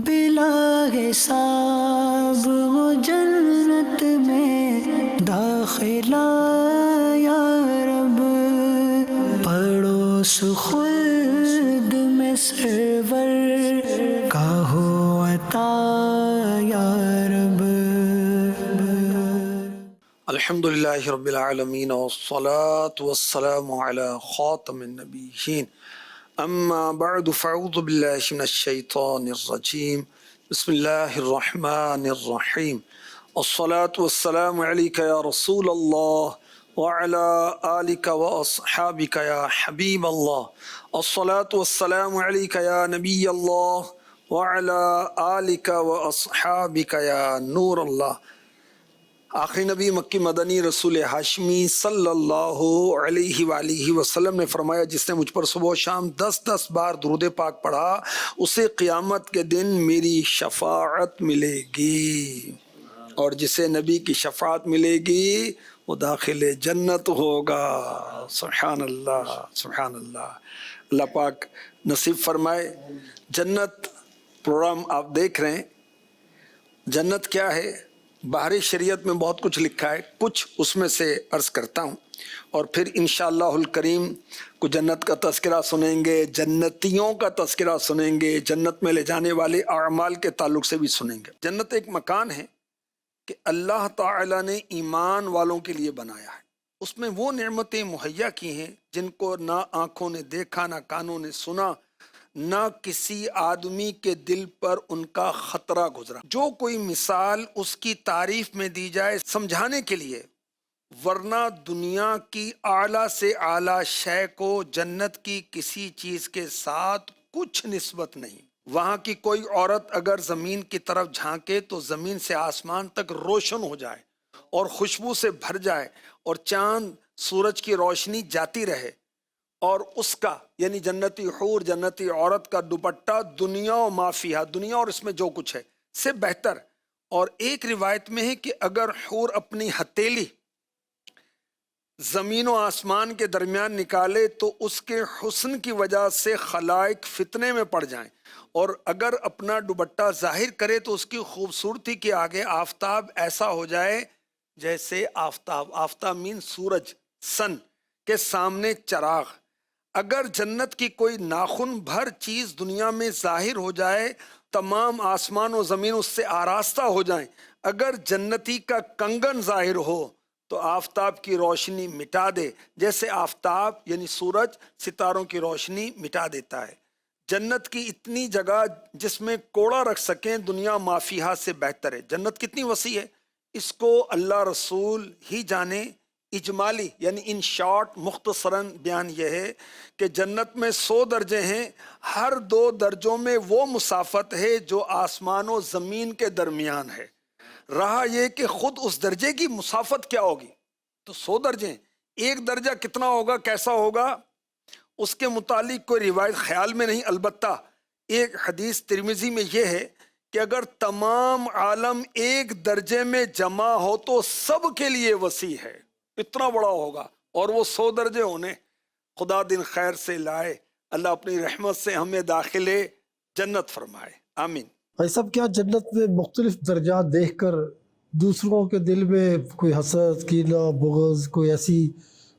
بلا حساب وہ جنت میں داخلہ یا رب، پڑوس خلد میں سرور کا ہو عطا یا رب۔ الحمدللہ رب العالمین والصلاة والسلام علی خاتم النبیین، اما بعد فاعوذ باللہ من الشیطان الرجیم، بسم اللہ الرحمن الرحیم، الصلاة والسلام علیک یا رسول اللہ وعلی آلک واصحابک یا حبیب اللہ، الصلاة والسلام علیک یا نبی اللہ وعلی آلک واصحابک یا نور اللہ۔ آخری نبی مکی مدنی رسول ہاشمی صلی اللہ علیہ وآلہ وسلم نے فرمایا، جس نے مجھ پر صبح و شام 10 بار درود پاک پڑھا اسے قیامت کے دن میری شفاعت ملے گی، اور جسے نبی کی شفاعت ملے گی وہ داخل جنت ہوگا۔ سبحان اللہ سبحان اللہ۔ اللہ پاک نصیب فرمائے۔ جنت پروگرام آپ دیکھ رہے ہیں، جنت کیا ہے؟ باہری شریعت میں بہت کچھ لکھا ہے، کچھ اس میں سے عرض کرتا ہوں، اور پھر انشاءاللہ الکریم کو جنت کا تذکرہ سنیں گے، جنتیوں کا تذکرہ سنیں گے، جنت میں لے جانے والے اعمال کے تعلق سے بھی سنیں گے۔ جنت ایک مکان ہے کہ اللہ تعالی نے ایمان والوں کے لیے بنایا ہے، اس میں وہ نعمتیں مہیا کی ہیں جن کو نہ آنکھوں نے دیکھا، نہ کانوں نے سنا، نہ کسی آدمی کے دل پر ان کا خطرہ گزرا۔ جو کوئی مثال اس کی تعریف میں دی جائے سمجھانے کے لیے، ورنہ دنیا کی اعلیٰ سے اعلیٰ شے کو جنت کی کسی چیز کے ساتھ کچھ نسبت نہیں۔ وہاں کی کوئی عورت اگر زمین کی طرف جھانکے تو زمین سے آسمان تک روشن ہو جائے اور خوشبو سے بھر جائے، اور چاند سورج کی روشنی جاتی رہے، اور اس کا یعنی جنتی حور، جنتی عورت کا دوپٹہ دنیا و ما فیہا، دنیا اور اس میں جو کچھ ہے سے بہتر۔ اور ایک روایت میں ہے کہ اگر حور اپنی ہتھیلی زمین و آسمان کے درمیان نکالے تو اس کے حسن کی وجہ سے خلائق فتنے میں پڑ جائیں، اور اگر اپنا دوپٹہ ظاہر کرے تو اس کی خوبصورتی کے آگے آفتاب ایسا ہو جائے جیسے آفتاب مین سورج، سن کے سامنے چراغ۔ اگر جنت کی کوئی ناخن بھر چیز دنیا میں ظاہر ہو جائے، تمام آسمان و زمین اس سے آراستہ ہو جائیں۔ اگر جنتی کا کنگن ظاہر ہو تو آفتاب کی روشنی مٹا دے، جیسے آفتاب یعنی سورج ستاروں کی روشنی مٹا دیتا ہے۔ جنت کی اتنی جگہ جس میں کوڑا رکھ سکیں دنیا مافیہا سے بہتر ہے۔ جنت کتنی وسیع ہے اس کو اللہ رسول ہی جانے۔ اجمالی یعنی ان شارٹ مختصراً بیان یہ ہے کہ جنت میں 100 درجے ہیں، ہر 2 درجوں میں وہ مسافت ہے جو آسمان و زمین کے درمیان ہے۔ رہا یہ کہ خود اس درجے کی مسافت کیا ہوگی، تو 100 درجے ہیں، ایک درجہ کتنا ہوگا، کیسا ہوگا، اس کے متعلق کوئی روایت خیال میں نہیں۔ البتہ ایک حدیث ترمذی میں یہ ہے کہ اگر تمام عالم ایک درجے میں جمع ہو تو سب کے لیے وسیع ہے، اتنا بڑا ہوگا، اور وہ 100 درجے ہونے۔ خدا دن خیر سے لائے، اللہ اپنی رحمت سے ہمیں داخل جنت فرمائے، آمین۔ بھائی صاحب، کیا جنت میں مختلف درجات دیکھ کر دوسروں کے دل میں کوئی حسد، کینہ، بغض، کوئی ایسی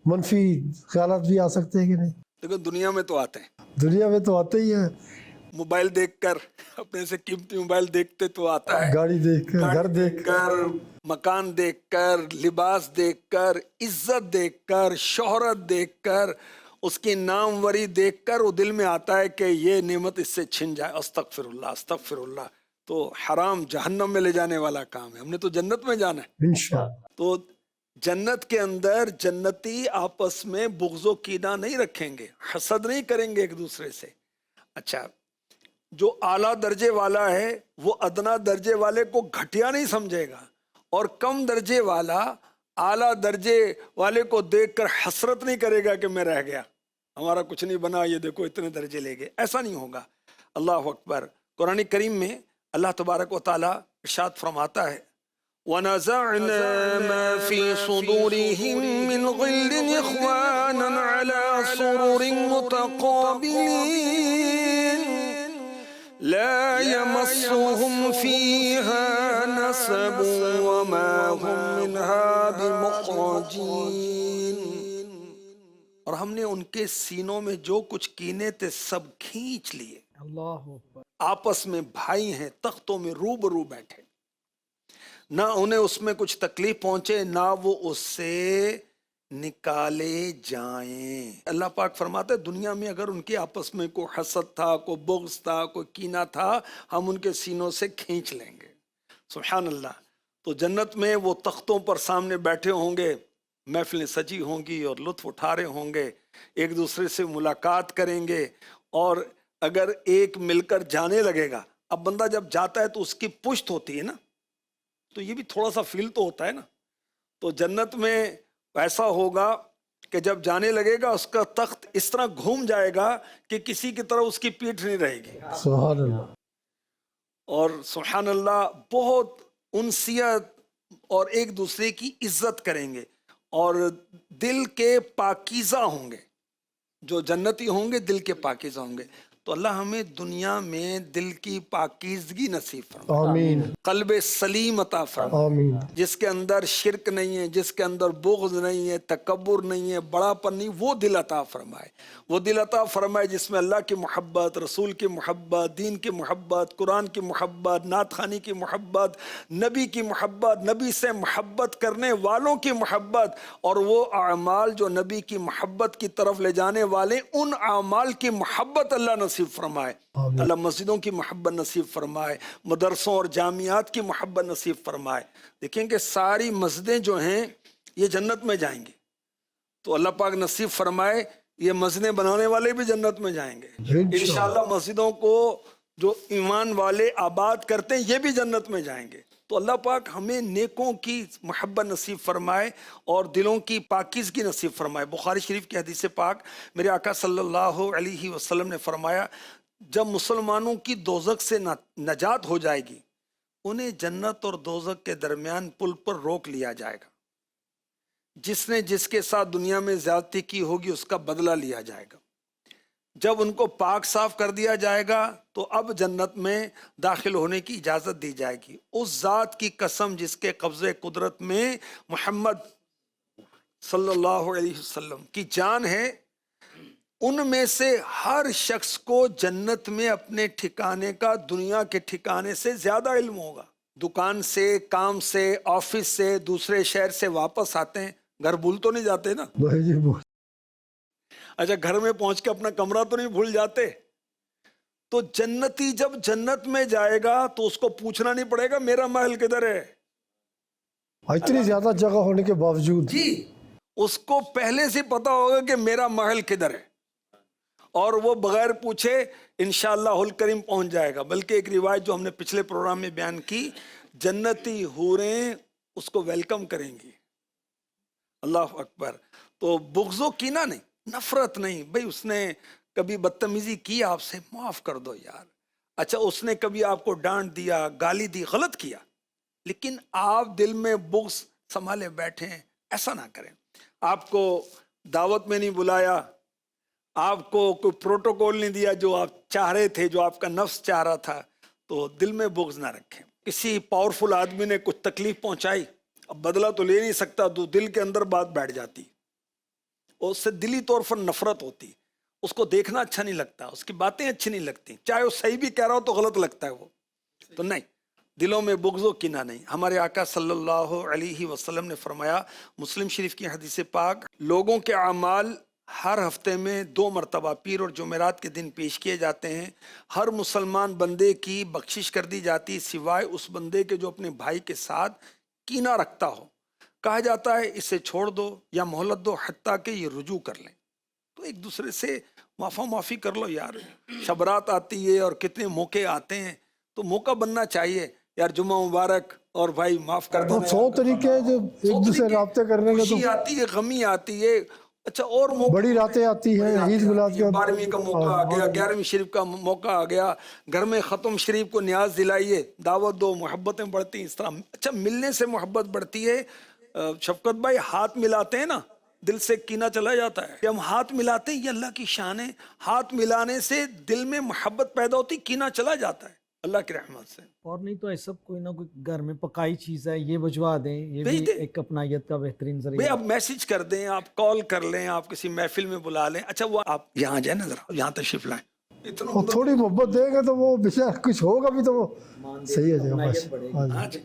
منفی خیالات بھی آ سکتے ہیں کہ نہیں؟ لیکن دنیا میں تو آتے ہیں، دنیا میں تو آتے ہی ہیں، موبائل دیکھ کر، اپنے سے قیمتی موبائل دیکھتے تو آتا ہے، گاڑی دیکھ کر، گھر دیکھ کر، مکان دیکھ کر، لباس دیکھ کر، عزت دیکھ کر، شہرت دیکھ کر، اس کی ناموری دیکھ کر وہ دل میں آتا ہے کہ یہ نعمت اس سے چھن جائے، استغفر اللہ استغفر اللہ۔ تو حرام جہنم میں لے جانے والا کام ہے، ہم نے تو جنت میں جانا ہے۔ انشاءاللہ۔ تو جنت کے اندر جنتی آپس میں بغض و کینہ نہیں رکھیں گے، حسد نہیں کریں گے ایک دوسرے سے۔ اچھا، جو اعلیٰ درجے والا ہے وہ ادنا درجے والے کو گھٹیا نہیں سمجھے گا، اور کم درجے والا اعلیٰ درجے والے کو دیکھ کر حسرت نہیں کرے گا کہ میں رہ گیا، ہمارا کچھ نہیں بنا، یہ دیکھو اتنے درجے لے گئے، ایسا نہیں ہوگا۔ اللہ اکبر۔ قرآن کریم میں اللہ تبارک و تعالیٰ ارشاد فرماتا ہے، وَنَزَعْنَا مَا فِي صُدُورِهِم مِّنْ غِلٍّ إِخْوَانًا عَلَى سُرُرٍ مُتَقَابِلِينَ لا يمسهم فيها نصب وما هم منها بمخرجين. اور ہم نے ان کے سینوں میں جو کچھ کینے تھے سب کھینچ لیے. اللہ آپس میں بھائی ہیں، تختوں میں روبرو بیٹھے، نہ انہیں اس میں کچھ تکلیف پہنچے نہ وہ اس سے نکالے جائیں. اللہ پاک فرماتا ہے دنیا میں اگر ان کے آپس میں کوئی حسد تھا، کوئی بغض تھا، کوئی کینہ تھا، ہم ان کے سینوں سے کھینچ لیں گے. سبحان اللہ. تو جنت میں وہ تختوں پر سامنے بیٹھے ہوں گے، محفلیں سجی ہوں گی اور لطف اٹھا رہے ہوں گے، ایک دوسرے سے ملاقات کریں گے. اور اگر ایک مل کر جانے لگے گا، اب بندہ جب جاتا ہے تو اس کی پشت ہوتی ہے نا، تو یہ بھی تھوڑا سا فیل تو ہوتا ہے نا. تو جنت میں ایسا ہوگا کہ جب جانے لگے گا اس کا تخت اس طرح گھوم جائے گا کہ کسی کی طرح اس کی پیٹھ نہیں رہے گی. سبحان اللہ. اور سبحان اللہ بہت انسیت اور ایک دوسرے کی عزت کریں گے، اور دل کے پاکیزہ ہوں گے. جو جنتی ہوں گے دل کے پاکیزہ ہوں گے. تو اللہ ہمیں دنیا میں دل کی پاکیزگی نصیب فرمائے، آمین قلب سلیم عطا فرمائے، آمین. جس کے اندر شرک نہیں ہے، جس کے اندر بغض نہیں ہے، تکبر نہیں ہے، بڑا پن نہیں. وہ دل عطا فرمائے، وہ دل عطا فرمائے جس میں اللہ کی محبت، رسول کی محبت، دین کی محبت، قرآن کی محبت، نعت خوانی کی محبت، نبی کی محبت، نبی سے محبت کرنے والوں کی محبت، اور وہ اعمال جو نبی کی محبت کی طرف لے جانے والے، ان اعمال کی محبت اللہ نصیب فرمائے. آمین. اللہ مسجدوں کی محبت نصیب فرمائے، مدرسوں اور جامعات کی محبت نصیب فرمائے. دیکھیں کہ ساری مسجدیں جو ہیں یہ جنت میں جائیں گے. تو اللہ پاک نصیب فرمائے یہ مسجدیں بنانے والے بھی جنت میں جائیں گے انشاءاللہ. مسجدوں کو جو ایمان والے آباد کرتے ہیں یہ بھی جنت میں جائیں گے. تو اللہ پاک ہمیں نیکوں کی محبت نصیب فرمائے اور دلوں کی پاکیزگی نصیب فرمائے. بخاری شریف کی حدیث پاک میرے آقا صلی اللہ علیہ وسلم نے فرمایا جب مسلمانوں کی دوزخ سے نجات ہو جائے گی، انہیں جنت اور دوزخ کے درمیان پل پر روک لیا جائے گا. جس نے جس کے ساتھ دنیا میں زیادتی کی ہوگی اس کا بدلہ لیا جائے گا. جب ان کو پاک صاف کر دیا جائے گا تو اب جنت میں داخل ہونے کی اجازت دی جائے گی. اس ذات کی قسم جس کے قبضے قدرت میں محمد صلی اللہ علیہ وسلم کی جان ہے، ان میں سے ہر شخص کو جنت میں اپنے ٹھکانے کا دنیا کے ٹھکانے سے زیادہ علم ہوگا. دکان سے، کام سے، آفس سے، دوسرے شہر سے واپس آتے ہیں، گھر بھول تو نہیں جاتے نا؟ بھائی جی بہت. اچھا گھر میں پہنچ کے اپنا کمرہ تو نہیں بھول جاتے؟ تو جنتی جب جنت میں جائے گا تو اس کو پوچھنا نہیں پڑے گا میرا محل کدھر ہے. اتنی زیادہ جگہ ہونے کے باوجود جی اس کو پہلے سے پتا ہوگا کہ میرا محل کدھر ہے، اور وہ بغیر پوچھے انشاءاللہ الکریم پہنچ جائے گا. بلکہ ایک روایت جو ہم نے پچھلے پروگرام میں بیان کی، جنتی حوریں اس کو ویلکم کریں گی. اللہ اکبر. تو بغض و کینہ نہیں، نفرت نہیں. بھئی اس نے کبھی بدتمیزی کی آپ سے، معاف کر دو یار. اچھا اس نے کبھی آپ کو ڈانٹ دیا، گالی دی، غلط کیا، لیکن آپ دل میں بغض سنبھالے بیٹھے ہیں، ایسا نہ کریں. آپ کو دعوت میں نہیں بلایا، آپ کو کوئی پروٹوکول نہیں دیا جو آپ چاہ رہے تھے، جو آپ کا نفس چاہ رہا تھا، تو دل میں بغض نہ رکھیں. کسی پاورفل آدمی نے کچھ تکلیف پہنچائی، اب بدلہ تو لے نہیں سکتا، تو دل کے اندر بات بیٹھ جاتی اور اس سے دلی طور پر نفرت ہوتی. اس کو دیکھنا اچھا نہیں لگتا، اس کی باتیں اچھی نہیں لگتی، چاہے وہ صحیح بھی کہہ رہا ہو تو غلط لگتا ہے وہ. تو نہیں، دلوں میں بغض و کینہ نہیں. ہمارے آقا صلی اللہ علیہ وسلم نے فرمایا، مسلم شریف کی حدیث پاک، لوگوں کے اعمال ہر ہفتے میں 2 مرتبہ پیر اور جمعرات کے دن پیش کیے جاتے ہیں. ہر مسلمان بندے کی بخشش کر دی جاتی سوائے اس بندے کے جو اپنے بھائی کے ساتھ کینہ رکھتا ہو. کہا جاتا ہے اسے چھوڑ دو یا مہلت دو حتیٰ کہ یہ رجوع کر لیں. تو ایک دوسرے سے معافی کر لو یار. شبرات آتی ہے اور کتنے موقع آتے ہیں، تو موقع بننا چاہیے یار، جمعہ مبارک اور بھائی معاف کر دو. 100 طریقے ہیں جو ایک دوسرے رابطے کرنے کے. تو خوشی آتی ہے، غمی آتی ہے. اچھا اور بڑی راتیں آتی ہیں، عید میلاد کا 12ویں کا موقع آ گیا، 11ویں شریف کا موقع آ گیا، گھر میں ختم شریف کو نیاز دلائیے، دعوت دو، محبتیں بڑھتی ہیں اس طرح. اچھا ملنے سے محبت بڑھتی ہے. شفقت بھائی ہاتھ ملاتے ہیں نا، دل سے کینہ چلا جاتا ہے. کہ ہم ہاتھ ملاتے ہیں، یہ اللہ کی شان ہے. ہاتھ ملانے سے دل میں محبت پیدا ہوتی، کینہ چلا جاتا ہے اللہ کی رحمت سے. اور نہیں تو ایسا کوئی نہ کوئی گھر میں پکائی چیز ہے یہ بھجوا دیں، یہ بھی ایک اپنائیت کا بہترین بھئی ذریعہ. آپ میسج کر دیں، آپ کال کر لیں، آپ کسی محفل میں بلا لیں. اچھا وہ آپ یہاں جائیں نا ذرا، یہاں تشریف لائیں. اتنا اور تھوڑی محبت دیں گے تو وہ بےشک کچھ ہوگا بھی تو وہ صحیح ہے. بس ہاں جی.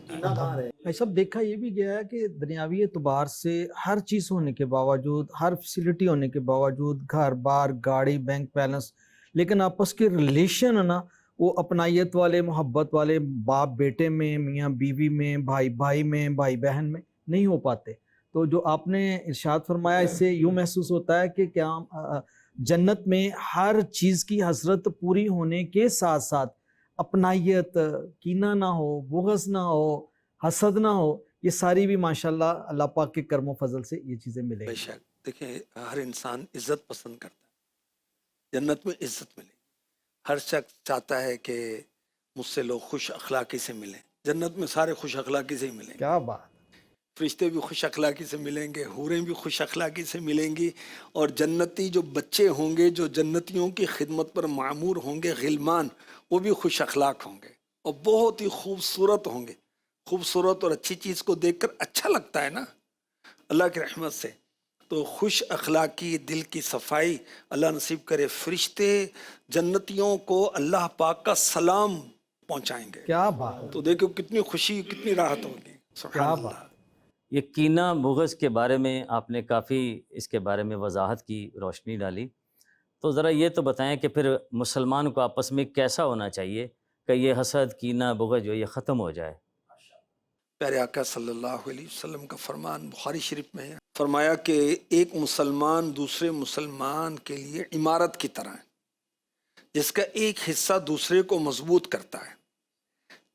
ایسا دیکھا یہ بھی گیا ہے کہ دنیاوی اعتبار سے ہر چیز ہونے کے باوجود، ہر فیسلٹی ہونے کے باوجود، گھر بار گاڑی بینک بیلنس، لیکن آپس کے ریلیشن ہے نا وہ اپنائیت والے، محبت والے، باپ بیٹے میں، میاں بیوی میں، بھائی بھائی میں، بھائی بہن میں نہیں ہو پاتے. تو جو آپ نے ارشاد فرمایا اس سے یوں محسوس ہوتا ہے کہ کیا جنت میں ہر چیز کی حسرت پوری ہونے کے ساتھ ساتھ اپنائیت، کینہ نہ ہو، بغض نہ ہو، حسد نہ ہو، یہ ساری بھی ماشاءاللہ اللہ پاک کے کرم و فضل سے یہ چیزیں ملیں بے گی. شک. دیکھیں ہر انسان عزت پسند کرتا ہے، جنت میں عزت ملے. ہر شخص چاہتا ہے کہ مجھ سے لوگ خوش اخلاقی سے ملیں. جنت میں سارے خوش اخلاقی سے ہی ملیں گے. کیا بات. فرشتے بھی خوش اخلاقی سے ملیں گے، حوریں بھی خوش اخلاقی سے ملیں گی. اور جنتی جو بچے ہوں گے جو جنتیوں کی خدمت پر معمور ہوں گے، غلمان، وہ بھی خوش اخلاق ہوں گے اور بہت ہی خوبصورت ہوں گے. خوبصورت اور اچھی چیز کو دیکھ کر اچھا لگتا ہے نا اللہ کی رحمت سے. تو خوش اخلاقی، دل کی صفائی اللہ نصیب کرے. فرشتے جنتیوں کو اللہ پاک کا سلام پہنچائیں گے. کیا بات. تو دیکھو کتنی خوشی، کتنی راحت ہوگی. سبحان اللہ. یہ کینہ بغض کے بارے میں آپ نے کافی اس کے بارے میں وضاحت کی، روشنی ڈالی. تو ذرا یہ تو بتائیں کہ پھر مسلمان کو آپس میں کیسا ہونا چاہیے کہ یہ حسد، کینہ، بغض جو یہ ختم ہو جائے؟ پیارے آقا صلی اللہ علیہ وسلم کا فرمان بخاری شریف میں ہے، فرمایا کہ ایک مسلمان دوسرے مسلمان کے لیے عمارت کی طرح ہے جس کا ایک حصہ دوسرے کو مضبوط کرتا ہے.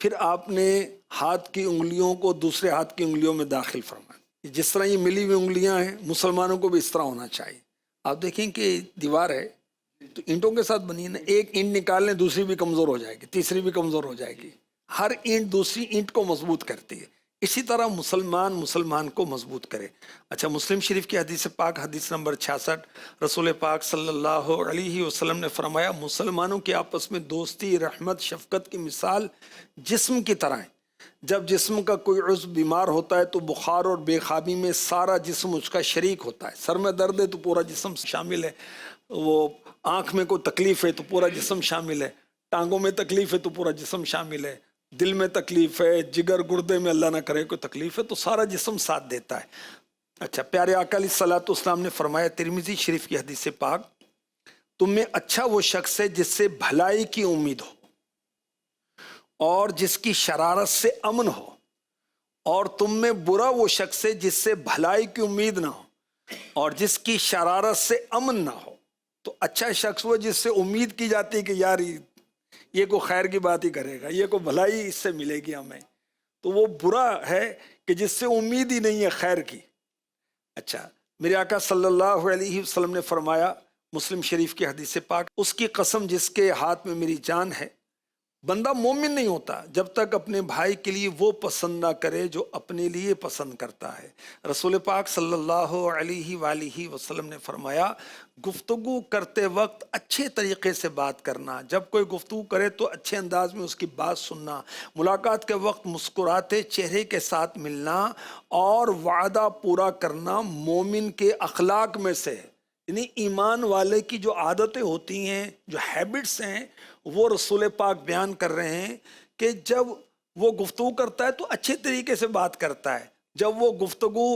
پھر آپ نے ہاتھ کی انگلیوں کو دوسرے ہاتھ کی انگلیوں میں داخل فرمایا. جس طرح یہ ملی ہوئی انگلیاں ہیں مسلمانوں کو بھی اس طرح ہونا چاہیے. آپ دیکھیں کہ دیوار ہے تو اینٹوں کے ساتھ بنی ہے نا، ایک اینٹ نکال لیں دوسری بھی کمزور ہو جائے گی، تیسری بھی کمزور ہو جائے گی. ہر اینٹ دوسری اینٹ کو مضبوط کرتی ہے. اسی طرح مسلمان کو مضبوط کرے. اچھا مسلم شریف کی حدیث پاک، حدیث نمبر 66، رسول پاک صلی اللہ علیہ وسلم نے فرمایا مسلمانوں کے آپس میں دوستی، رحمت، شفقت کی مثال جسم کی طرح ہے. جب جسم کا کوئی عضو بیمار ہوتا ہے تو بخار اور بے خوابی میں سارا جسم اس کا شریک ہوتا ہے. سر میں درد ہے تو پورا جسم شامل ہے، وہ آنکھ میں کوئی تکلیف ہے تو پورا جسم شامل ہے، ٹانگوں میں تکلیف ہے تو پورا جسم شامل ہے، دل میں تکلیف ہے، جگر گردے میں اللہ نہ کرے کوئی تکلیف ہے تو سارا جسم ساتھ دیتا ہے. اچھا پیارے آقا علیہ الصلوۃ والسلام نے فرمایا، ترمذی شریف کی حدیث پاک، تم میں اچھا وہ شخص ہے جس سے بھلائی کی امید ہو اور جس کی شرارت سے امن ہو، اور تم میں برا وہ شخص ہے جس سے بھلائی کی امید نہ ہو اور جس کی شرارت سے امن نہ ہو. تو اچھا شخص وہ جس سے امید کی جاتی ہے کہ یار یہ کو خیر کی بات ہی کرے گا، یہ کو بھلائی اس سے ملے گی ہمیں. تو وہ برا ہے کہ جس سے امید ہی نہیں ہے خیر کی. اچھا میرے آقا صلی اللہ علیہ وسلم نے فرمایا، مسلم شریف کی حدیث پاک، اس کی قسم جس کے ہاتھ میں میری جان ہے، بندہ مومن نہیں ہوتا جب تک اپنے بھائی کے لیے وہ پسند نہ کرے جو اپنے لیے پسند کرتا ہے. رسول پاک صلی اللہ علیہ وآلہ وسلم نے فرمایا، گفتگو کرتے وقت اچھے طریقے سے بات کرنا، جب کوئی گفتگو کرے تو اچھے انداز میں اس کی بات سننا، ملاقات کے وقت مسکراتے چہرے کے ساتھ ملنا اور وعدہ پورا کرنا مومن کے اخلاق میں سے ہے. یعنی ایمان والے کی جو عادتیں ہوتی ہیں، جو ہیبٹس ہیں، وہ رسول پاک بیان کر رہے ہیں کہ جب وہ گفتگو کرتا ہے تو اچھے طریقے سے بات کرتا ہے، جب وہ گفتگو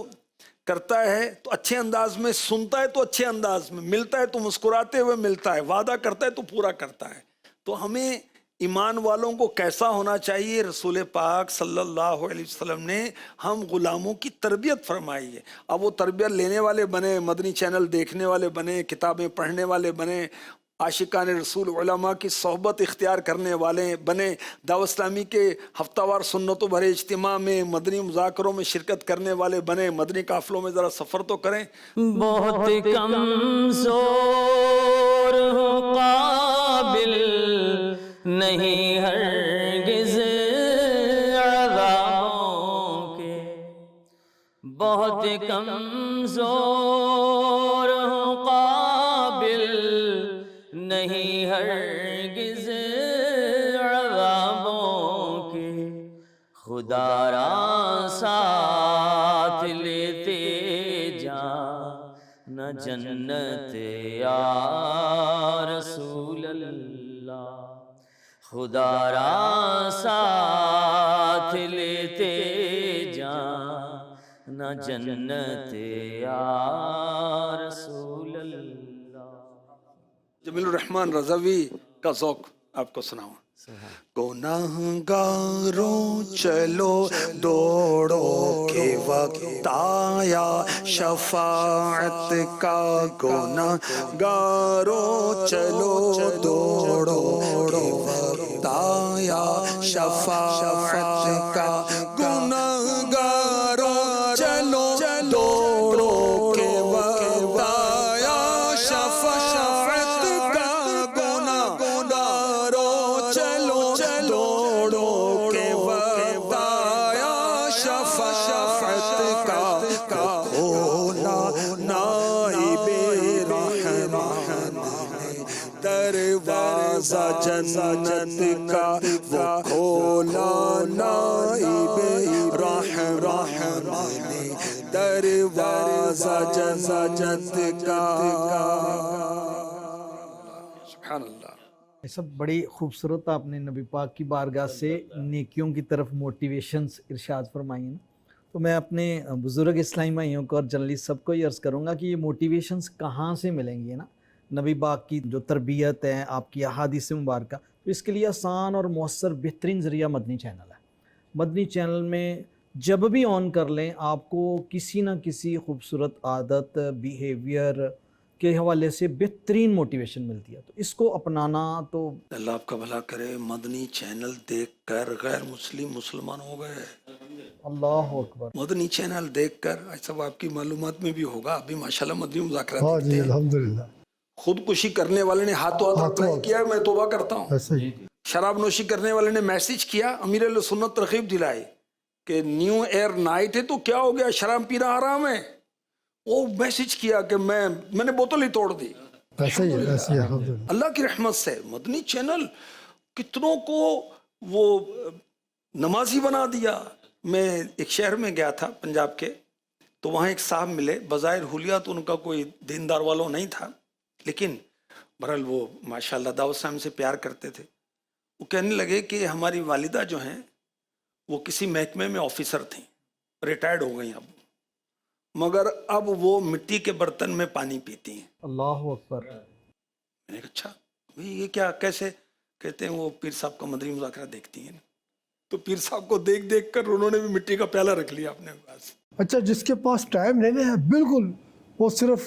کرتا ہے تو اچھے انداز میں، سنتا ہے تو اچھے انداز میں، ملتا ہے تو مسکراتے ہوئے ملتا ہے، وعدہ کرتا ہے تو پورا کرتا ہے. تو ہمیں ایمان والوں کو کیسا ہونا چاہیے؟ رسول پاک صلی اللہ علیہ وسلم نے ہم غلاموں کی تربیت فرمائی ہے. اب وہ تربیت لینے والے بنے، مدنی چینل دیکھنے والے بنے، کتابیں پڑھنے والے بنے، عاشقان رسول علماء کی صحبت اختیار کرنے والے بنے، دعوت اسلامی کے ہفتہ وار سنتوں بھرے اجتماع میں، مدنی مذاکروں میں شرکت کرنے والے بنے، مدنی قافلوں میں ذرا سفر تو کریں. بہت کمزور ہوں، قابل نہیں ہرگز عذابوں کے، بہت بہت کمزور ہوں، قابل نہیں ہرگز عذابوں کے، خدا را ساتھ لیتے جانا جنت یا رسول اللہ، خدا را ساتھ لیتے جانا جنت یا رسول اللہ۔ جمیل الرحمن رضوی کا ذوق آپ کو سناؤں۔ گناہگاروں چلو دوڑو کہ وقت آیا شفاعت کا، گناہگاروں چلو دوڑو کہ وقت آیا شفاعت کا، گناہگاروں چلو دوڑو کہ وقت آیا شفاعت کا، گناہگاروں چلو دوڑو کہ وقت آیا شفاعت کا، کھولا نائب رحمت دروازہ جنت کا، وہ کھولا نائب رحمت دروازہ جنت کا۔ سبحان اللہ۔ یہ سب بڑی خوبصورت آپ نے نبی پاک کی بارگاہ سے نیکیوں کی طرف موٹیویشنز ارشاد فرمائی ہیں۔ تو میں اپنے بزرگ اسلامی بھائیوں کو اور جنرلی سب کو یہ عرض کروں گا کہ یہ موٹیویشنز کہاں سے ملیں گی نا، نبی پاک کی جو تربیت ہے، آپ کی احادیث مبارکہ، تو اس کے لیے آسان اور مؤثر بہترین ذریعہ مدنی چینل ہے۔ مدنی چینل میں جب بھی آن کر لیں آپ کو کسی نہ کسی خوبصورت عادت، بیہیویئر کے حوالے سے بہترین موٹیویشن ملتی ہے، تو اس کو اپنانا تو اللہ آپ کا بھلا کرے۔ مدنی چینل دیکھ کر غیر مسلمان ہو گئے، اللہ اکبر۔ مدنی چینل دیکھ کر سب آپ کی معلومات میں بھی ہوگا، ابھی ماشاءاللہ مدنی مذاکرات ہاں دیکھتے جی ہیں۔ الحمدللہ، خودکشی کرنے والے نے ہاتھوں ہاتھ اپلائی کیا ہے، میں توبہ کرتا ہوں۔ ایسے ہی شراب نوشی کرنے والے نے میسج کیا، امیر علیہ سنت ترغیب دلائے کہ نیو ایئر نائٹ ہے تو کیا ہو گیا، شراب پینا حرام ہے، وہ میسج کیا کہ میں نے بوتل ہی توڑ دی۔ ایسے ہی الحمدللہ۔ اللہ کی رحمت سے مدنی چینل کتنوں کو وہ نمازی بنا دیا۔ میں ایک شہر میں گیا تھا پنجاب کے، تو وہاں ایک صاحب ملے، بظاہر حلیہ تو ان کا کوئی دیندار والوں نہیں تھا، لیکن بہرحال وہ ماشاءاللہ دعوت صاحب سے پیار کرتے تھے۔ وہ کہنے لگے کہ ہماری والدہ جو ہیں وہ کسی محکمے میں آفیسر تھیں، ریٹائرڈ ہو گئی اب، مگر اب وہ مٹی کے برتن میں پانی پیتی ہیں۔ اللہ اکبر۔ میں نے کہا اچھا بھئی یہ کیا کیسے؟ کہتے ہیں وہ پیر صاحب کا مدنی مذاکرہ دیکھتی ہیں، تو پیر صاحب کو دیکھ کر انہوں نے بھی مٹی کا پیالہ رکھ لیا اپنے پاس۔ اچھا جس کے پاس ٹائم نہیں ہے بالکل وہ صرف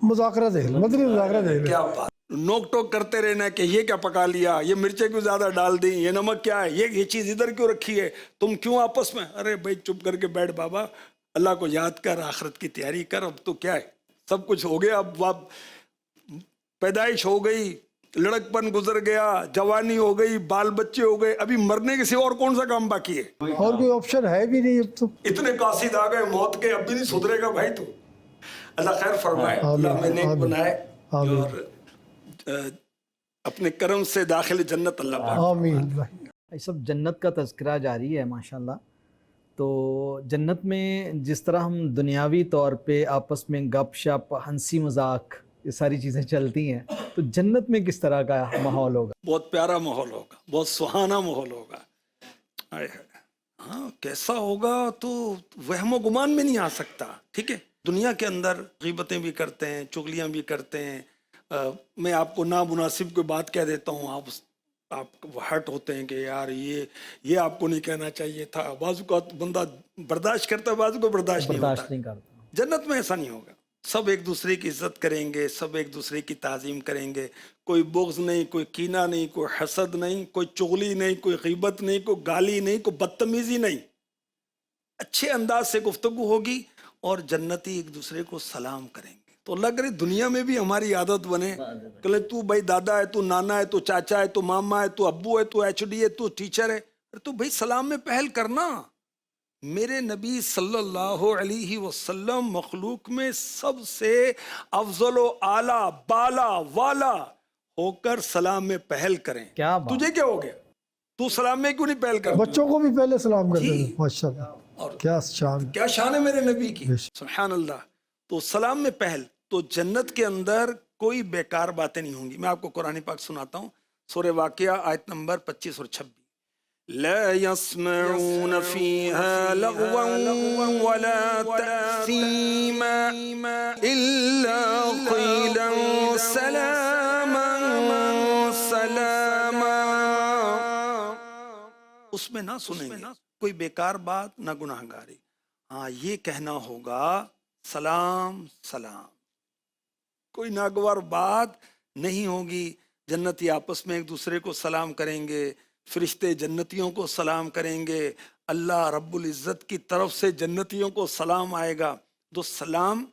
مذاکرہ دیکھ لے، مدنی مذاکرہ دیکھ لے۔ کیا بات، نوک ٹوک کرتے رہنا کہ یہ کیا پکا لیا، یہ مرچیں کیوں زیادہ ڈال دی، یہ نمک کیا ہے، یہ چیز ادھر کیوں رکھی ہے، تم کیوں آپس میں، ارے بھائی چپ کر کے بیٹھ بابا، اللہ کو یاد کر، آخرت کی تیاری کر، اب تو کیا ہے سب کچھ ہو گیا، اب پیدائش ہو گئی، لڑک پن گزر گیا، جوانی ہو گئی، بال بچے ہو گئے، ابھی مرنے کے سوا اور کون سا کام باقی ہے؟ اور کوئی آپشن ہے بھی نہیں اب تو۔ اتنے قاصد آ گئے موت کے، اب بھی نہیں سدھرے گا بھائی تو۔ اللہ خیر فرمائے، اللہ ہمیں نیک بنائے اور اپنے کرم سے داخل جنت اللہ پاک۔ آمین۔ یہ سب جنت کا تذکرہ جاری ہے ماشاءاللہ۔ تو جنت میں جس طرح ہم دنیاوی طور پہ آپس میں گپ شپ، ہنسی مذاق، یہ ساری چیزیں چلتی ہیں، تو جنت میں کس طرح کا ماحول ہوگا؟ بہت پیارا ماحول ہوگا، بہت سہانا ماحول ہوگا۔ ہاں کیسا ہوگا تو وہم و گمان میں نہیں آ سکتا۔ ٹھیک ہے، دنیا کے اندر غیبتیں بھی کرتے ہیں، چغلیاں بھی کرتے ہیں، میں آپ کو نامناسب کوئی بات کہہ دیتا ہوں، آپ ہرٹ ہوتے ہیں کہ یار یہ آپ کو نہیں کہنا چاہیے تھا، بعض کو بندہ برداشت کرتا ہے، بعض کو برداشت نہیں کرتا۔ جنت میں ایسا نہیں ہوگا، سب ایک دوسرے کی عزت کریں گے، سب ایک دوسرے کی تعظیم کریں گے، کوئی بغض نہیں، کوئی کینہ نہیں، کوئی حسد نہیں، کوئی چغلی نہیں، کوئی غیبت نہیں، کوئی گالی نہیں، کوئی بدتمیزی نہیں، اچھے انداز سے گفتگو ہوگی اور جنتی ایک دوسرے کو سلام کریں گے۔ تو اللہ کرے دنیا میں بھی ہماری عادت بنے کہ تو بھائی دادا ہے، تو نانا ہے، تو چاچا ہے، تو ماما ہے، تو ابو ہے، تو ایچ ڈی ہے، تو ٹیچر ہے، تو بھائی سلام میں پہل کرنا، میرے نبی صلی اللہ علیہ وسلم مخلوق میں سب سے افضل و اعلیٰ بالا والا ہو کر سلام میں پہل کریں. کیا بات. تجھے کیا ہو گیا؟ تو سلام میں کیوں نہیں پہل کرتا؟ بچوں کو بھی پہلے سلام کرتے جی. ہیں. ماشاء اللہ اور کیا شان. کیا شان ہے میرے نبی کی. بے شک. سبحان اللہ. تو سلام میں پہل. تو جنت کے اندر کوئی بیکار باتیں نہیں ہوں گی. میں آپ کو قرآن پاک سناتا ہوں. سورہ واقعہ آیت نمبر 25 اور 26. لا يسمعون فيها لغوا ولا تأثيما إلا قيلا سلاما سلاما. اس میں نہ سنیں گے کوئی بیکار بات نہ گناہ گاری. ہاں یہ کہنا ہوگا سلام سلام. کوئی ناگوار بات نہیں ہوگی. جنتی آپس میں ایک دوسرے کو سلام کریں گے. فرشتے جنتیوں کو سلام کریں گے. اللہ رب العزت کی طرف سے جنتیوں کو سلام آئے گا. تو سلام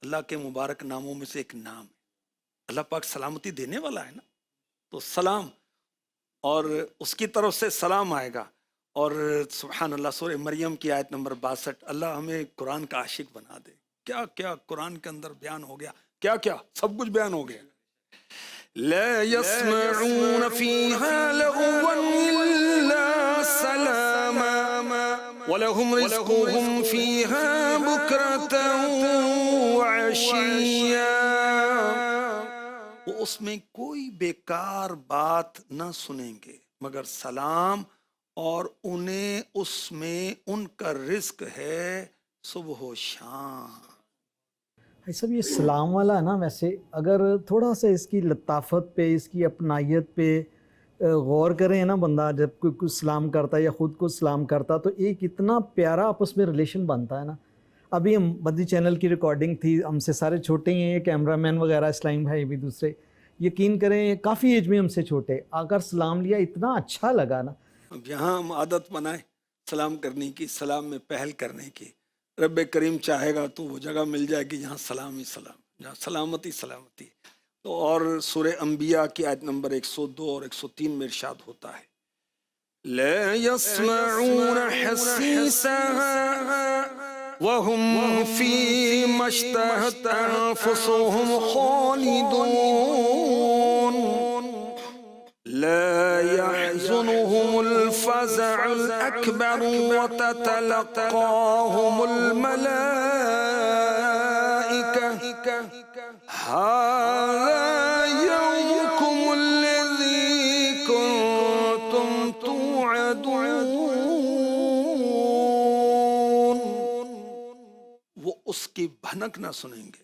اللہ کے مبارک ناموں میں سے ایک نام ہے. اللہ پاک سلامتی دینے والا ہے نا. تو سلام اور اس کی طرف سے سلام آئے گا. اور سبحان اللہ سورہ مریم کی آیت نمبر 62. اللہ ہمیں قرآن کا عاشق بنا دے. کیا کیا قرآن کے اندر بیان ہو گیا. کیا کیا سب کچھ بیان ہو گیا. لا يسمعون فيها لغوا إلا سلاما ولهم رزقهم فيها بكرة وعشيا. وہ اس میں کوئی بیکار بات نہ سنیں گے مگر سلام, اور انہیں اس میں ان کا رزق ہے صبح و شام. سب یہ سلام والا ہے نا, ویسے اگر تھوڑا سا اس کی لطافت پہ, اس کی اپنائیت پہ غور کریں نا بندہ, جب کوئی کچھ سلام کرتا ہے یا خود کو سلام کرتا تو ایک اتنا پیارا آپس میں ریلیشن بنتا ہے نا. ابھی ہم بدی چینل کی ریکارڈنگ تھی, ہم سے سارے چھوٹے ہیں, کیمرہ مین وغیرہ اسلام بھائی بھی دوسرے, یقین کریں کافی ایج میں ہم سے چھوٹے, آ کر سلام لیا, اتنا اچھا لگا نا. اب یہاں ہم عادت بنائیں سلام کرنے کی, سلام میں پہل کرنے کی. رب کریم چاہے گا تو وہ جگہ مل جائے گی جہاں سلام ہی سلام, جہاں سلامتی سلامتی. تو اور سورہ انبیاء کی آیت نمبر 102 اور 103 میں ارشاد ہوتا ہے لا يسمعون حسيسها وهم فيما اشتهت أنفسهم خالدون لا يحزنهم الفزع الأكبر وتتلقاهم الملائكة هذا يومكم الذي كنتم توعدون. وہ اس کی بھنک نہ سنیں گے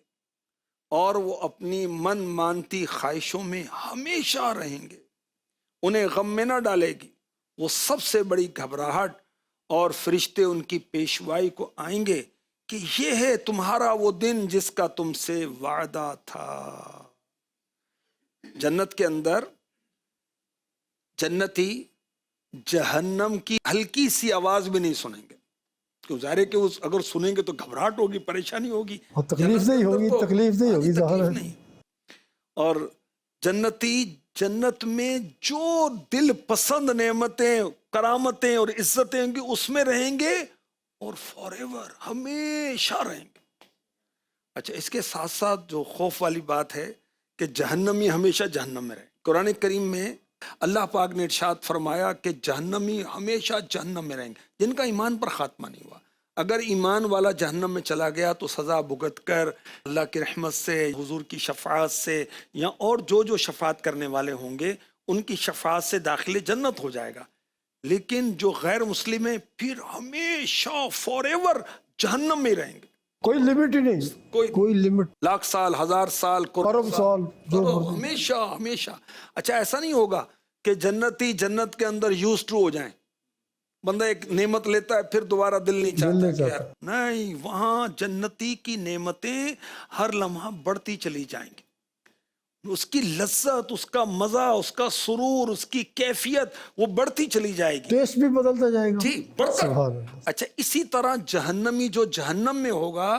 اور وہ اپنی من مانتی خواہشوں میں ہمیشہ رہیں گے. انہیں غم میں نہ ڈالے گی وہ سب سے بڑی گھبراہٹ, اور فرشتے ان کی پیشوائی کو آئیں گے کہ یہ ہے تمہارا وہ دن جس کا تم سے وعدہ تھا. جنت کے اندر جنتی جہنم کی ہلکی سی آواز بھی نہیں سنیں گے. کیوں؟ ظاہر ہے کہ اگر سنیں گے تو گھبراہٹ ہوگی, پریشانی ہوگی, اور تکلیف نہیں ہوگی, تکلیف نہیں ہوگی ظاہر ہے. اور جنتی جنت میں جو دل پسند نعمتیں, کرامتیں اور عزتیں ہوں گی اس میں رہیں گے اور فار ایور ہمیشہ رہیں گے. اچھا, اس کے ساتھ ساتھ جو خوف والی بات ہے کہ جہنمی ہمیشہ جہنم میں رہے. قرآن کریم میں اللہ پاک نے ارشاد فرمایا کہ جہنمی ہمیشہ جہنم میں رہیں گے جن کا ایمان پر خاتمہ نہیں ہوا. اگر ایمان والا جہنم میں چلا گیا تو سزا بھگت کر اللہ کی رحمت سے, حضور کی شفاعت سے, یا اور جو شفاعت کرنے والے ہوں گے ان کی شفاعت سے داخل جنت ہو جائے گا. لیکن جو غیر مسلم ہیں پھر ہمیشہ فار ایور جہنم میں رہیں گے. کوئی لمٹ ہی نہیں, کوئی لمٹ, لاکھ سال, ہزار سال, کرم سال, جو ہمیشہ ہمیشہ. اچھا, ایسا نہیں ہوگا کہ جنتی جنت کے اندر یوز ٹو ہو جائیں, بندہ ایک نعمت لیتا ہے پھر دوبارہ دل نہیں چاہتا کہ یار نہیں. وہاں جنتی کی نعمتیں ہر لمحہ بڑھتی چلی جائیں گی. اس کی لذت, اس کا مزہ, اس کا سرور, اس کی کیفیت وہ بڑھتی چلی جائے گی. ٹیسٹ بھی بدلتا جائے گا. جی, بڑھتا. سبحان اللہ. اچھا, اسی طرح جہنمی جو جہنم میں ہوگا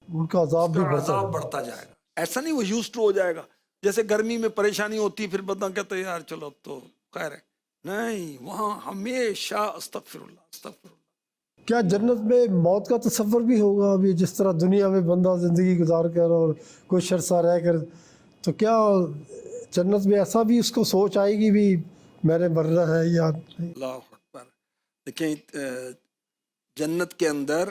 ان کا عذاب بھی بڑھتا جائے گا. ایسا نہیں وہ یوز ٹو ہو جائے گا. جیسے گرمی میں پریشانی ہوتی ہے پھر بندہ کہتا ہے یار چلو اب تو خیر ہے. نہیں, وہاں ہمیشہ استغفر اللہ استغفر اللہ. کیا جنت میں موت کا تصور بھی ہوگا ابھی جس طرح دنیا میں بندہ زندگی گزار کر اور کچھ عرصہ رہ کر، تو کیا جنت میں ایسا بھی اس کو سوچ آئے گی بھی میں نے مرنا ہے یا اللہ اکبر. دیکھیں جنت کے اندر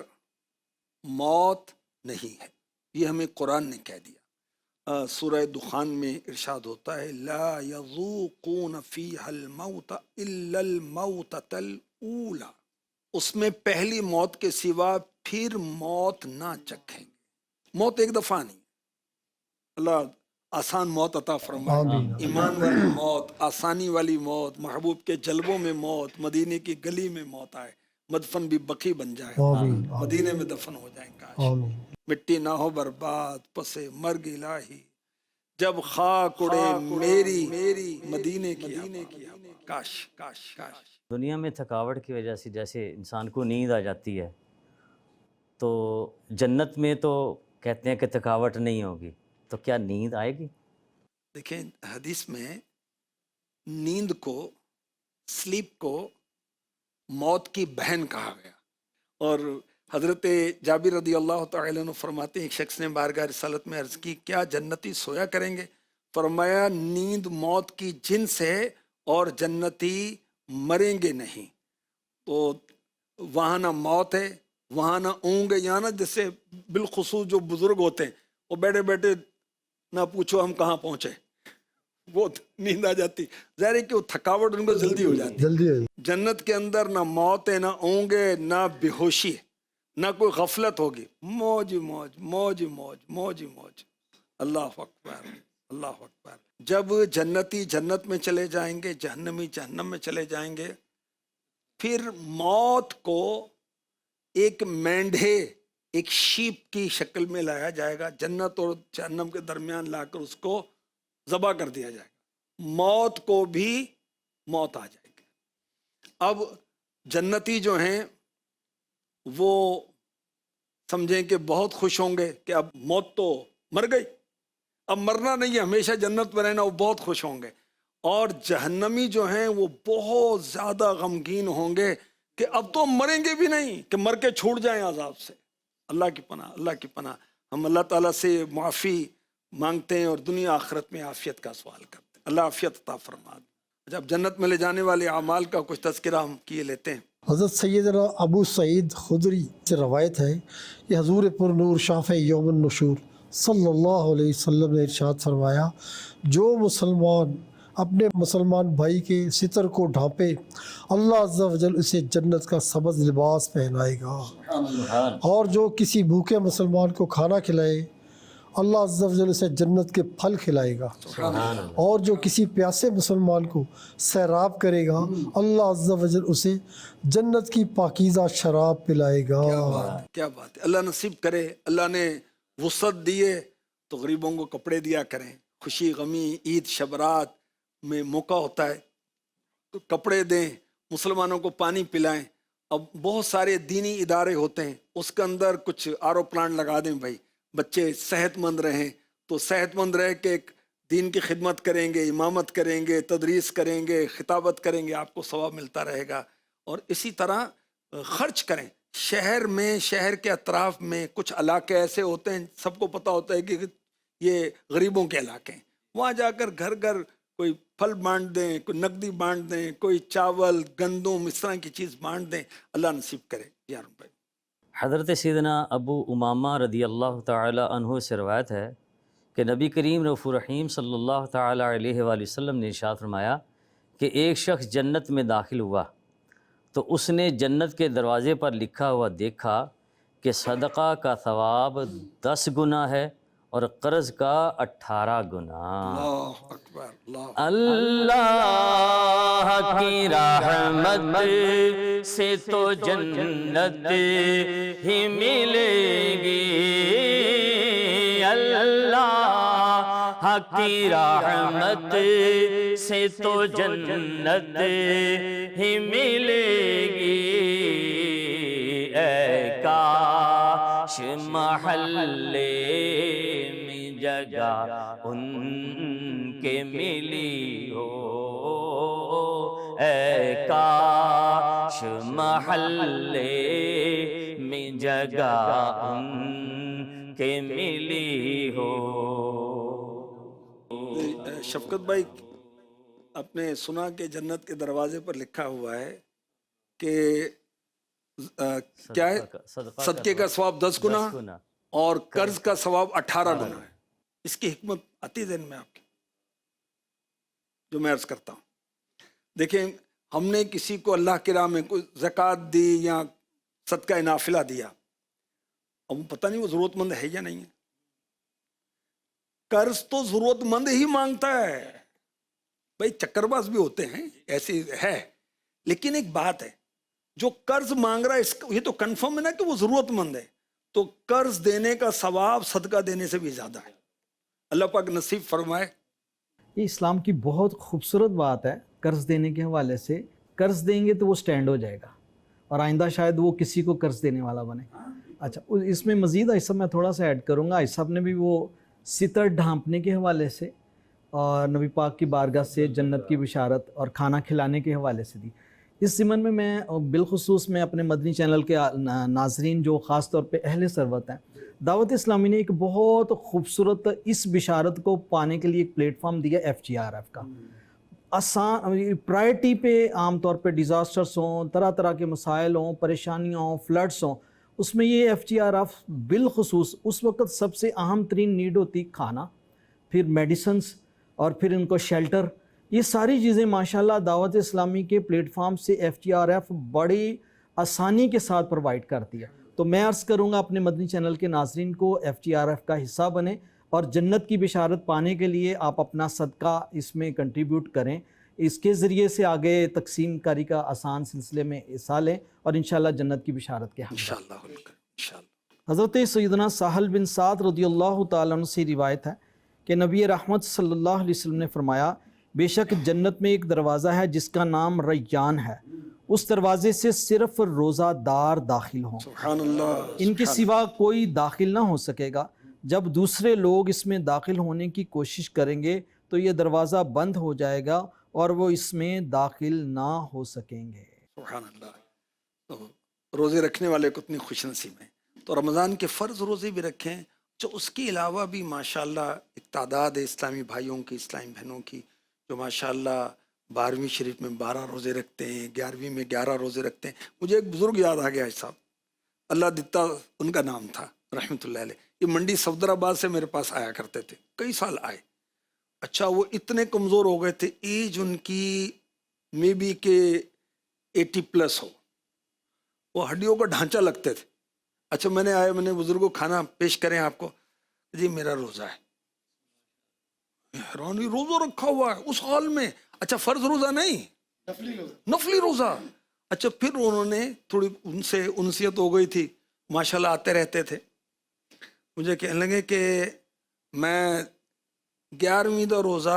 موت نہیں ہے، یہ ہمیں قرآن نے کہہ دیا. سورہ دخان میں ارشاد ہوتا ہے لا یذوقون فیہا الموت الا الموتۃ الاولی، اس میں پہلی موت کے سوا پھر موت نہ چکھیں گے. موت ایک دفعہ نہیں. اللہ آسان موت عطا فرمائے، آمین. ایمان والی موت، آسانی والی موت، محبوب کے جلووں میں موت، مدینے کی گلی میں موت آئے، مدفن بھی بقی بن جائے، آمین. مدینے میں دفن ہو جائیں. کاش آمین. مٹی نہ ہو برباد پسے مرگ الہی، جب خاک اڑے میری مدینے کی ہوا. کاش کاش کاش. دنیا میں تھکاوٹ کی وجہ سے جیسے انسان کو نیند آ جاتی ہے، تو جنت میں تو کہتے ہیں کہ تھکاوٹ نہیں ہوگی، تو کیا نیند آئے گی؟ دیکھیں حدیث میں نیند کو، سلیپ کو موت کی بہن کہا گیا. اور حضرت جابر رضی اللہ تعالیٰ عنہ فرماتے ہیں ایک شخص نے بارگاہ رسالت میں عرض کی کیا جنتی سویا کریں گے؟ فرمایا نیند موت کی جنس ہے اور جنتی مریں گے نہیں. تو وہاں نہ موت ہے، وہاں نہ اونگ ہے. یہاں نا جیسے بالخصوص جو بزرگ ہوتے ہیں وہ بیٹھے بیٹھے نہ پوچھو ہم کہاں پہنچے، وہ نیند آ جاتی. ظاہر ہے کہ وہ تھکاوٹ ان کو جلدی ہو جاتی. جلدی ہے. جنت کے اندر نہ موت ہے، نہ اونگ ہے، نہ بے ہوشی ہے، نہ کوئی غفلت ہوگی. موج ہی موج، موج ہی موج، موج ہی موج. اللہ اکبر اللہ اکبر. جب جنتی جنت میں چلے جائیں گے، جہنمی جہنم میں چلے جائیں گے، پھر موت کو ایک مینڈھے، ایک شیپ کی شکل میں لایا جائے گا، جنت اور جہنم کے درمیان لا کر اس کو ذبح کر دیا جائے گا. موت کو بھی موت آ جائے گی. اب جنتی جو ہیں وہ سمجھیں کہ بہت خوش ہوں گے کہ اب موت تو مر گئی، اب مرنا نہیں ہے، ہمیشہ جنت میں رہنا، وہ بہت خوش ہوں گے. اور جہنمی جو ہیں وہ بہت زیادہ غمگین ہوں گے کہ اب تو مریں گے بھی نہیں، کہ مر کے چھوٹ جائیں عذاب سے. اللہ کی پناہ، اللہ کی پناہ. ہم اللہ تعالیٰ سے معافی مانگتے ہیں اور دنیا آخرت میں عافیت کا سوال کرتے ہیں. اللہ عافیت عطا فرما. جب جنت میں لے جانے والے اعمال کا کچھ تذکرہ ہم کیے لیتے ہیں. حضرت سیدنا ابو سعید خدری سے روایت ہے کہ حضور پر نور شافع یوم النشور صلی اللہ علیہ وسلم نے ارشاد فرمایا جو مسلمان اپنے مسلمان بھائی کے ستر کو ڈھانپے اللہ عز و جل اسے جنت کا سبز لباس پہنائے گا، اور جو کسی بھوکے مسلمان کو کھانا کھلائے اللہ عز و جل اسے جنت کے پھل کھلائے گا، اور جو کسی پیاسے مسلمان کو سیراب کرے گا اللہ عز و جل اسے جنت کی پاکیزہ شراب پلائے گا. کیا بات ہے. اللہ نصیب کرے. اللہ نے وسعت دیے تو غریبوں کو کپڑے دیا کریں. خوشی غمی عید شبرات میں موقع ہوتا ہے تو کپڑے دیں، مسلمانوں کو پانی پلائیں. اب بہت سارے دینی ادارے ہوتے ہیں، اس کے اندر کچھ آر او پلانٹ لگا دیں بھائی، بچے صحت مند رہیں. تو صحت مند رہ کے ایک دین کی خدمت کریں گے، امامت کریں گے، تدریس کریں گے، خطابت کریں گے، آپ کو ثواب ملتا رہے گا. اور اسی طرح خرچ کریں. شہر میں، شہر کے اطراف میں کچھ علاقے ایسے ہوتے ہیں سب کو پتہ ہوتا ہے کہ یہ غریبوں کے علاقے ہیں، وہاں جا کر گھر گھر کوئی پھل بانٹ دیں، کوئی نقدی بانٹ دیں، کوئی چاول گندم اس طرح کی چیز بانٹ دیں. اللہ نصیب کرے. یا رب. حضرت سیدنا ابو امامہ رضی اللہ تعالی عنہ سے روایت ہے کہ نبی کریم رؤوف الرحیم صلی اللہ تعالی علیہ وآلہ وسلم نے ارشاد فرمایا کہ ایک شخص جنت میں داخل ہوا تو اس نے جنت کے دروازے پر لکھا ہوا دیکھا کہ صدقہ کا ثواب 10 گنا ہے اور قرض کا 18 گنا. اللہ اکبر. اللہ اللہ کی رحمت سے تو جنت ہی ملے گی، اللہ کی رحمت سے تو جنت ہی ملے گی. اے کاش محلے میں جگہ ان کے ملی ہو، اے کاش کاش محلے میں جگہ ان کے ملی ہو. شفقت بھائی، آپ نے سنا کہ جنت کے دروازے پر لکھا ہوا ہے کہ کیا ہے؟ صدقے کا ثواب 10 گنا اور قرض کا ثواب 18 گنا ہے. اس کی حکمت آتی ذہن میں آپ کی جو میں عرض کرتا ہوں. دیکھیں، ہم نے کسی کو اللہ کی راہ میں کوئی زکوٰۃ دی یا صدقہ نافلہ دیا، اب پتہ نہیں وہ ضرورت مند ہے یا نہیں ہے. قرض تو ضرورت مند ہی مانگتا ہے بھائی، چکر باز بھی ہوتے ہیں، ایسی ہے. لیکن ایک بات ہے، جو قرض مانگ رہا ہے یہ تو کنفرم ہے نا کہ وہ ضرورت مند ہے، تو قرض دینے کا ثواب صدقہ دینے سے بھی زیادہ ہے. اللہ پاک نصیب فرمائے. یہ اسلام کی بہت خوبصورت بات ہے. قرض دینے کے حوالے سے قرض دیں گے تو وہ سٹینڈ ہو جائے گا اور آئندہ شاید وہ کسی کو قرض دینے والا بنے. اچھا، اس میں مزید ایسا میں تھوڑا سا ایڈ کروں گا. ایسا نے بھی وہ ستر ڈھانپنے کے حوالے سے اور نبی پاک کی بارگاہ سے جنت کی بشارت اور کھانا کھلانے کے حوالے سے دی. اس ضمن میں بالخصوص میں اپنے مدنی چینل کے ناظرین جو خاص طور پہ اہل ثروت ہیں، دعوت اسلامی نے ایک بہت خوبصورت اس بشارت کو پانے کے لیے ایک پلیٹ فارم دیا FGRF کا. آسان پرائرٹی پہ عام طور پہ ڈیزاسٹرس ہوں، طرح طرح کے مسائل ہوں، پریشانیاں ہوں، فلڈس ہوں، اس میں یہ FGRF بالخصوص اس وقت سب سے اہم ترین نیڈ ہوتی کھانا، پھر میڈیسنس اور پھر ان کو شیلٹر. یہ ساری چیزیں ماشاءاللہ دعوت اسلامی کے پلیٹ فارم سے FGRF بڑی آسانی کے ساتھ پرووائڈ کرتی ہے. تو میں عرض کروں گا اپنے مدنی چینل کے ناظرین کو FGRF کا حصہ بنیں اور جنت کی بشارت پانے کے لیے آپ اپنا صدقہ اس میں کنٹریبیوٹ کریں. اس کے ذریعے سے آگے تقسیم کاری کا آسان سلسلے میں حصہ لیں اور انشاءاللہ جنت کی بشارت کے حق. حضرت سیدنا سہل بن سعد رضی اللہ تعالیٰ عنہ سے روایت ہے کہ نبی رحمت صلی اللہ علیہ وسلم نے فرمایا، بے شک جنت میں ایک دروازہ ہے جس کا نام ریان ہے، اس دروازے سے صرف روزہ دار داخل ہوں، سبحان اللہ، ان کے سوا کوئی داخل نہ ہو سکے گا. جب دوسرے لوگ اس میں داخل ہونے کی کوشش کریں گے تو یہ دروازہ بند ہو جائے گا اور وہ اس میں داخل نہ ہو سکیں گے. سبحان اللہ. تو روزے رکھنے والے کو اتنی خوش نصیب ہیں. تو رمضان کے فرض روزے بھی رکھیں، جو اس کے علاوہ بھی ماشاءاللہ ایک تعداد ہے اسلامی بھائیوں کی، اسلامی بہنوں کی، جو ماشاءاللہ 12ویں شریف میں 12 روزے رکھتے ہیں، 11ویں میں 11 روزے رکھتے ہیں. مجھے ایک بزرگ یاد آ گیا صاحب، اللہ دتا ان کا نام تھا رحمۃ اللہ علیہ. یہ منڈی صفدر آباد سے میرے پاس آیا کرتے تھے، کئی سال آئے. اچھا، وہ اتنے کمزور ہو گئے تھے، ایج ان کی میں بھی کہ 80+ ہو، وہ ہڈیوں کا ڈھانچہ لگتے تھے. اچھا، میں نے بزرگوں کھانا پیش کریں آپ کو، جی میرا روزہ ہے. حیرانی، روزہ رکھا ہوا ہے اس حال میں. اچھا، فرض روزہ نہیں، نفلی روزہ. اچھا، پھر انہوں نے تھوڑی ان سے انسیت ہو گئی تھی، ماشاءاللہ آتے رہتے تھے. مجھے کہنے لگے کہ میں 11ویں کا روزہ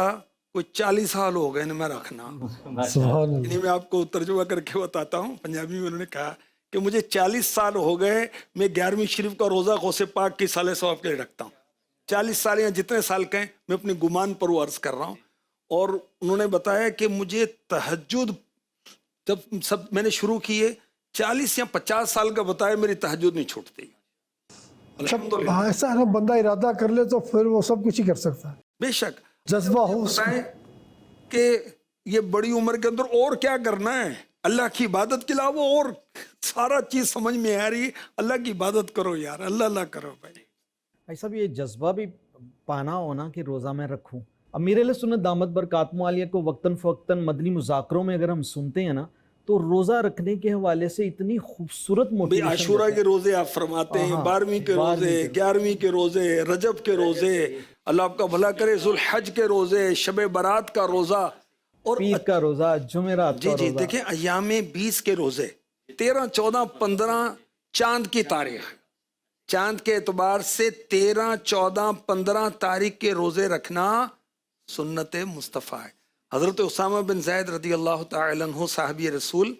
کوئی 40 سال ہو گئے میں رکھنا. سبحان یعنی میں آپ کو ترجمہ کر کے بتاتا ہوں، پنجابی میں انہوں نے کہا کہ مجھے 40 سال ہو گئے میں 11ویں شریف کا روزہ غوث پاک کی سال ثواب کے لیے رکھتا ہوں. 40 سال یا جتنے سال کہیں، میں اپنی گمان پر وہ عرض کر رہا ہوں. اور انہوں نے بتایا کہ مجھے تہجد جب میں نے شروع کیے 40 یا 50 سال کا بتایا، میری تہجد نہیں چھوٹتی. ہاں، ایسا ہے بندہ ارادہ کر لے تو پھر وہ سب کچھ ہی کر سکتا ہے. بے شک جذبہ ہو اس بتائیں کہ یہ بڑی عمر کے اندر اور کیا کرنا ہے، اللہ کی عبادت کے علاوہ اور سارا چیز سمجھ میں آ رہی ہے. اللہ کی عبادت کرو یار، اللہ کرو بھائی. ایسا بھی یہ جذبہ بھی پانا ہونا کہ روزہ میں رکھوں. امیر علیہ سنت دامت برکاتہ عالیہ کو وقتاً فوقتاً مدنی مذاکروں میں اگر ہم سنتے ہیں نا، تو روزہ رکھنے کے حوالے سے اتنی خوبصورت موٹیویشن. عاشورہ کے روزے آپ فرماتے ہیں، 12ویں کے روزے، 11ویں کے روزے، رجب کے روزے، اللہ آپ کا بھلا کرے، ذوالحج کے روزے، شب برات کا روزہ، اور پیر کا روزہ، جمعرات کا روزہ. جی دیکھیں، ایام 20 کے روزے، 13، 14، 15 چاند کی تاریخ، چاند کے اعتبار سے 13، 14، 15 تاریخ کے روزے رکھنا سنت مصطفیٰ ہے. حضرت اسامہ بن زید رضی اللہ تعالی عنہ صحابی رسول،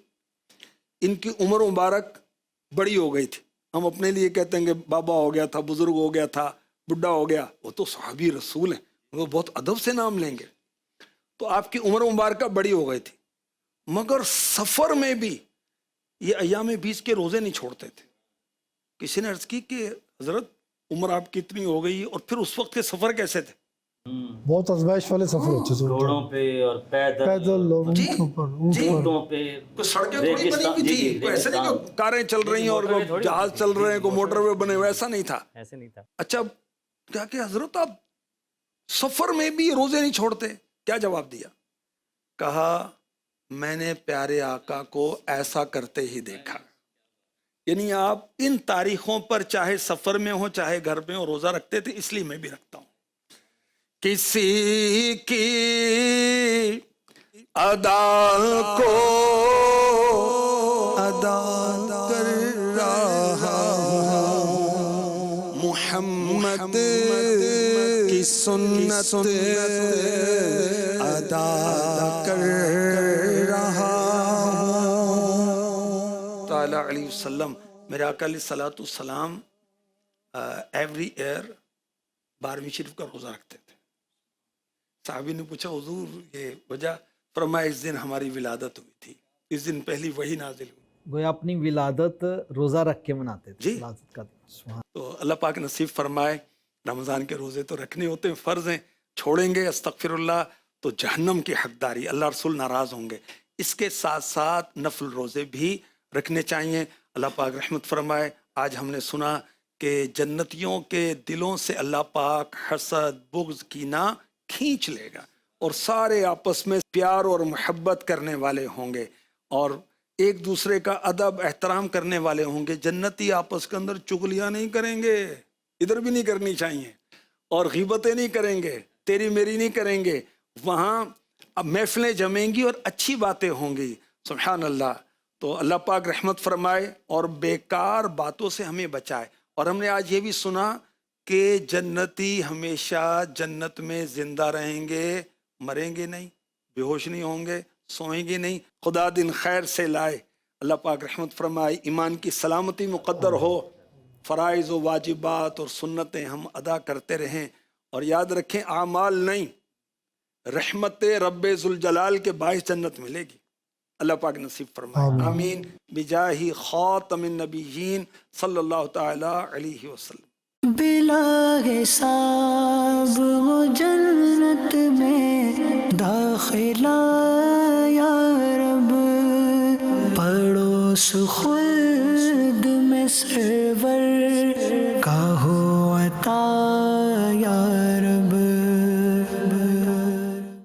ان کی عمر مبارک بڑی ہو گئی تھی. ہم اپنے لیے کہتے ہیں کہ بابا ہو گیا تھا، بزرگ ہو گیا تھا، بڈھا ہو گیا. وہ تو صحابی رسول ہیں، وہ بہت ادب سے نام لیں گے. تو آپ کی عمر مبارکہ بڑی ہو گئی تھی، مگر سفر میں بھی یہ ایام 20 کے روزے نہیں چھوڑتے تھے. کسی نے عرض کی کہ حضرت عمر آپ کی اتنی ہو گئی اور پھر اس وقت کے سفر کیسے تھے؟ بہت آزمائش والے سفر ہوتے تھے. گھوڑوں پہ اور پیدل لوگ ان کے اوپر اونٹوں پہ. تو سڑکیں تھوڑی بنی ہوئی تھی، کوئی ایسے نہیں کہ کاریں چل رہی ہیں اور وہ جہاز چل رہے ہیں، کوئی موٹر وے بنے ہوئے، ایسا نہیں تھا. ایسے نہیں تھا. اچھا کیا کہ حضرت آپ سفر میں بھی روزے نہیں چھوڑتے؟ کیا جواب دیا؟ کہا میں نے پیارے آقا کو ایسا کرتے ہی دیکھا. یعنی آپ ان تاریخوں پر چاہے سفر میں ہو چاہے گھر میں ہو روزہ رکھتے تھے، اس لیے میں بھی رکھتا ہوں. کسی کی ادا کو ادا کر رہا ہوں، محمد کی سنت ادا کر رہا ہوں. تعالی علیہ وسلم میرے آقا علیہ الصلوۃ والسلام ایوری ایئر 12ویں شریف کا روزہ رکھتے تھے. صحابی نے پوچھا حضور یہ وجہ؟ فرمایا اس دن ہماری ولادت ہوئی تھی، اس دن پہلی وحی نازل ہوئی. گویا اپنی ولادت روزہ رکھ کے مناتے تھے. جی. ولادت کا سبحان. تو اللہ پاک نصیب فرمائے. رمضان کے روزے تو رکھنے ہوتے ہیں، فرض ہیں، چھوڑیں گے استغفر اللہ تو جہنم کی حقداری، اللہ رسول ناراض ہوں گے. اس کے ساتھ ساتھ نفل روزے بھی رکھنے چاہیے. اللہ پاک رحمت فرمائے. آج ہم نے سنا کہ جنتیوں کے دلوں سے اللہ پاک حسد بغض کینہ کھینچ لے گا اور سارے آپس میں پیار اور محبت کرنے والے ہوں گے اور ایک دوسرے کا ادب احترام کرنے والے ہوں گے. جنتی آپس کے اندر چغلیاں نہیں کریں گے، ادھر بھی نہیں کرنی چاہیے، اور غیبتیں نہیں کریں گے، تیری میری نہیں کریں گے. وہاں اب محفلیں جمیں گی اور اچھی باتیں ہوں گی. سبحان اللہ. تو اللہ پاک رحمت فرمائے اور بیکار باتوں سے ہمیں بچائے. اور ہم نے آج یہ بھی سنا کہ جنتی ہمیشہ جنت میں زندہ رہیں گے، مریں گے نہیں، بے ہوش نہیں ہوں گے، سوئیں گے نہیں. خدا دن خیر سے لائے. اللہ پاک رحمت فرمائے. ایمان کی سلامتی مقدر ہو، فرائض و واجبات اور سنتیں ہم ادا کرتے رہیں. اور یاد رکھیں اعمال نہیں، رحمت رب ذوالجلال کے باعث جنت ملے گی. اللہ پاک نصیب فرمائے. آمین بجاہ خاتم النبیین صلی اللہ تعالی علیہ وسلم. بلا حساب وہ جنت میں داخلہ یا رب، پڑوس خلد میں سرور کا ہو عطا